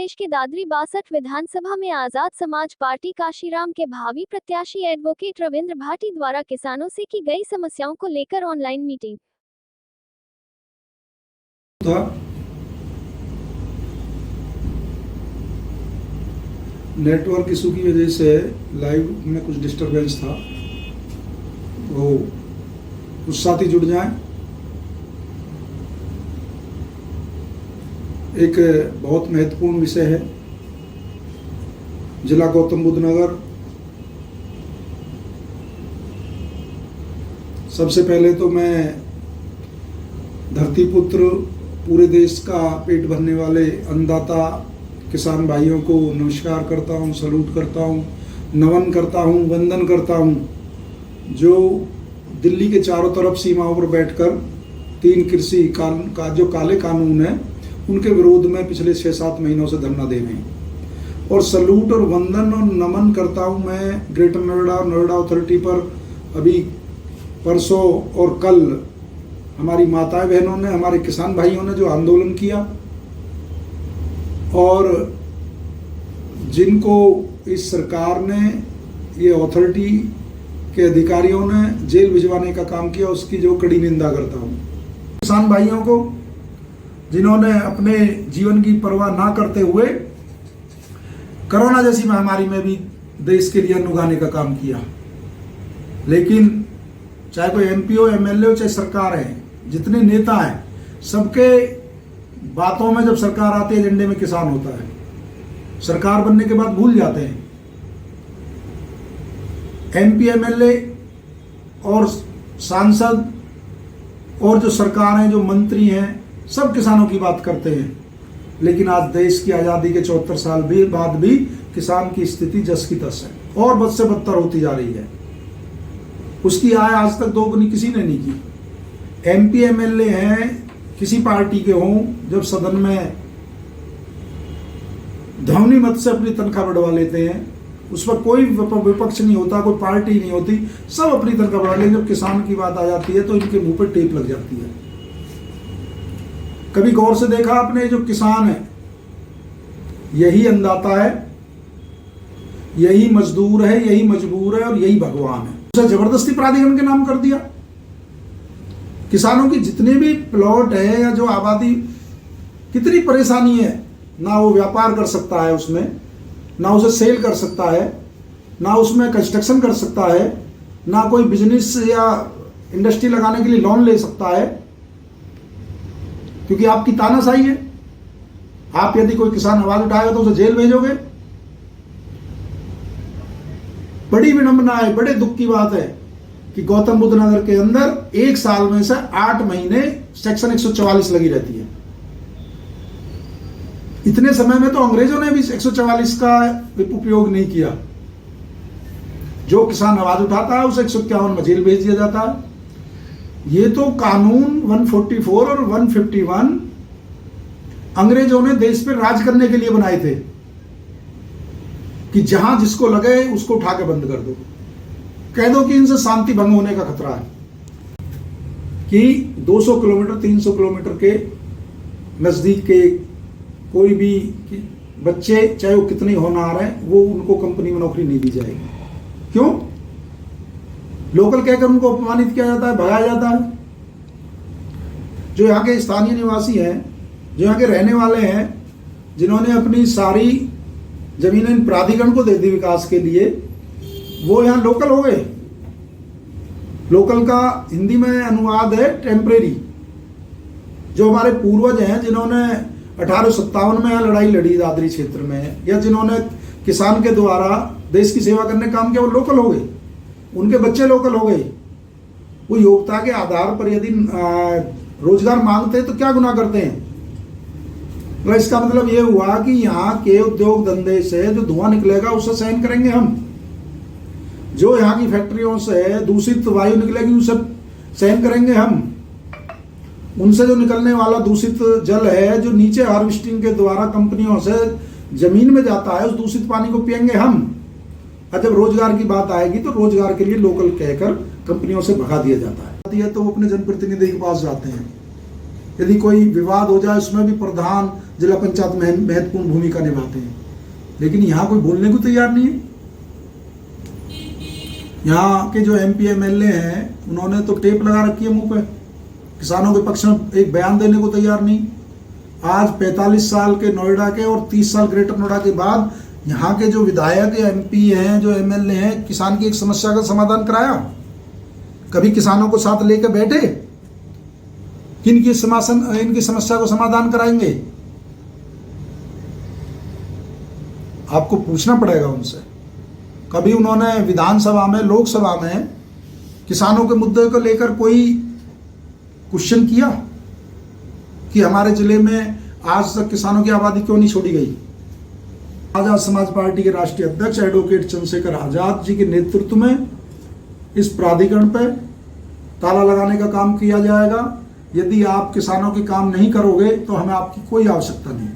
प्रदेश के दादरी 62 विधानसभा में आजाद समाज पार्टी काशीराम के भावी प्रत्याशी एडवोकेट रविंद्र भाटी द्वारा किसानों से की गई समस्याओं को लेकर ऑनलाइन मीटिंग। नेटवर्क इशू की वजह से लाइव में कुछ डिस्टरबेंस था, तो कुछ साथी जुड़ जाएं। एक बहुत महत्वपूर्ण विषय है, जिला गौतम बुद्ध नगर। सबसे पहले तो मैं धरतीपुत्र पूरे देश का पेट भरने वाले अन्नदाता किसान भाइयों को नमस्कार करता हूँ, सलूट करता हूँ, नमन करता हूँ, वंदन करता हूँ। जो दिल्ली के चारों तरफ सीमाओं पर बैठकर 3 कृषि का जो काले कानून है उनके विरोध में पिछले 6-7 महीनों से धरना दे रहे हैं। और सलूट और वंदन और नमन करता हूँ मैं ग्रेटर नोएडा और नोएडा अथॉरिटी पर। अभी परसों और कल हमारी माताएं बहनों ने, हमारे किसान भाइयों ने जो आंदोलन किया और जिनको इस सरकार ने, ये अथॉरिटी के अधिकारियों ने जेल भिजवाने का काम किया, उसकी जो कड़ी निंदा करता हूँ। किसान भाइयों को जिन्होंने अपने जीवन की परवाह ना करते हुए कोरोना जैसी महामारी में भी देश के लिए अन्न उगाने का काम किया, लेकिन चाहे कोई एमपी हो, एमएलए हो, चाहे सरकार है, जितने नेता हैं, सबके बातों में जब सरकार आती है एजेंडे में किसान होता है। सरकार बनने के बाद भूल जाते हैं। एमपी, एमएलए और सांसद और जो सरकार हैं, जो मंत्री हैं, सब किसानों की बात करते हैं, लेकिन आज देश की आज़ादी के 74 साल बाद भी किसान की स्थिति जस की तस है और बद से बदतर होती जा रही है। उसकी आय आज तक दोगुनी किसी ने नहीं की। एमपी, एमएलए हैं, किसी पार्टी के हों, जब सदन में ध्वनि मत से अपनी तनख्वाह बढ़वा लेते हैं, उस पर कोई विपक्ष नहीं होता, कोई पार्टी नहीं होती, सब अपनी तनख्वाह बढ़ा लेते। जब किसान की बात आ जाती है तो इनके मुंह पर टेप लग जाती है। कभी गौर से देखा आपने, जो किसान है यही अन्नदाता है, यही मजदूर है, यही मजबूर है और यही भगवान है। उसे जबरदस्ती प्राधिकरण के नाम कर दिया। किसानों की जितने भी प्लॉट है या जो आबादी, कितनी परेशानी है, ना वो व्यापार कर सकता है उसमें, ना उसे सेल कर सकता है, ना उसमें कंस्ट्रक्शन कर सकता है, ना कोई बिजनेस या इंडस्ट्री लगाने के लिए लोन ले सकता है, क्योंकि आपकी तानाशाही है। आप यदि कोई किसान आवाज उठाएगा तो उसे जेल भेजोगे। बड़ी विडंबना है, बड़े दुख की बात है कि गौतम बुद्ध नगर के अंदर एक साल में से 8 महीने सेक्शन 144 लगी रहती है। इतने समय में तो अंग्रेजों ने भी 144 का उपयोग नहीं किया। जो किसान आवाज उठाता है उसे 151 में जेल भेज दिया जाता है। ये तो कानून 144 और 151 अंग्रेजों ने देश पे राज करने के लिए बनाए थे कि जहां जिसको लगे उसको उठा के बंद कर दो, कह दो कि इनसे शांति भंग होने का खतरा है, कि 200 किलोमीटर 300 किलोमीटर के नजदीक के कोई भी बच्चे, चाहे वो कितने होनहार हैं, वो उनको कंपनी में नौकरी नहीं दी जाएगी। क्यों? लोकल कहकर उनको अपमानित किया जाता है, भगाया जाता है। जो यहाँ के स्थानीय निवासी हैं, जो यहाँ के रहने वाले हैं, जिन्होंने अपनी सारी जमीनें प्राधिकरण को दे दी विकास के लिए, वो यहाँ लोकल हो गए। लोकल का हिंदी में अनुवाद है टेम्परेरी। जो हमारे पूर्वज हैं, जिन्होंने 1857 में यहाँ लड़ाई लड़ी दादरी क्षेत्र में, या जिन्होंने किसान के द्वारा देश की सेवा करने का काम किया, वो लोकल हो गए। उनके बच्चे लोकल हो गए। वो योग्यता के आधार पर यदि रोजगार मांगते हैं तो क्या गुनाह करते हैं? तो इसका मतलब ये हुआ कि यहाँ के उद्योग धंधे से जो धुआं निकलेगा उससे सहन करेंगे हम। जो यहाँ की फैक्ट्रियों से दूषित वायु निकलेगी उसे सहन करेंगे हम। उनसे जो निकलने वाला दूषित जल है, जो नीचे हार्वेस्टिंग के द्वारा कंपनियों से जमीन में जाता है, उस दूषित पानी को पिएंगे हम। और जब रोजगार की बात आएगी तो रोजगार के लिए लोकल कहकर कंपनियों से भगा दिया जाता है। तो वो अपने जनप्रतिनिधि के पास जाते हैं। यदि कोई विवाद हो जाए, उसमें भी प्रधान जिला पंचायत में महत्वपूर्ण भूमिका निभाते हैं, लेकिन यहाँ कोई बोलने को तैयार नहीं है। यहाँ के जो MP MLA हैं उन्होंने तो टेप लगा रखी है मुंह पे, किसानों के पक्ष में एक बयान देने को तैयार नहीं। आज 45 साल के नोएडा के और 30 साल ग्रेटर नोएडा के बाद यहाँ के जो विधायक या MP हैं, जो MLA हैं, किसान की एक समस्या का समाधान कराया? कभी किसानों को साथ लेकर बैठे? इनकी समस्या को समाधान कराएंगे? आपको पूछना पड़ेगा उनसे। कभी उन्होंने विधानसभा में, लोकसभा में किसानों के मुद्दे को लेकर कोई क्वेश्चन किया कि हमारे जिले में आज तक किसानों की आबादी क्यों नहीं छोड़ी गई? आजाद समाज पार्टी के राष्ट्रीय अध्यक्ष एडवोकेट चंद्रशेखर आजाद जी के नेतृत्व में इस प्राधिकरण पर ताला लगाने का काम किया जाएगा। यदि आप किसानों के काम नहीं करोगे तो हमें आपकी कोई आवश्यकता नहीं।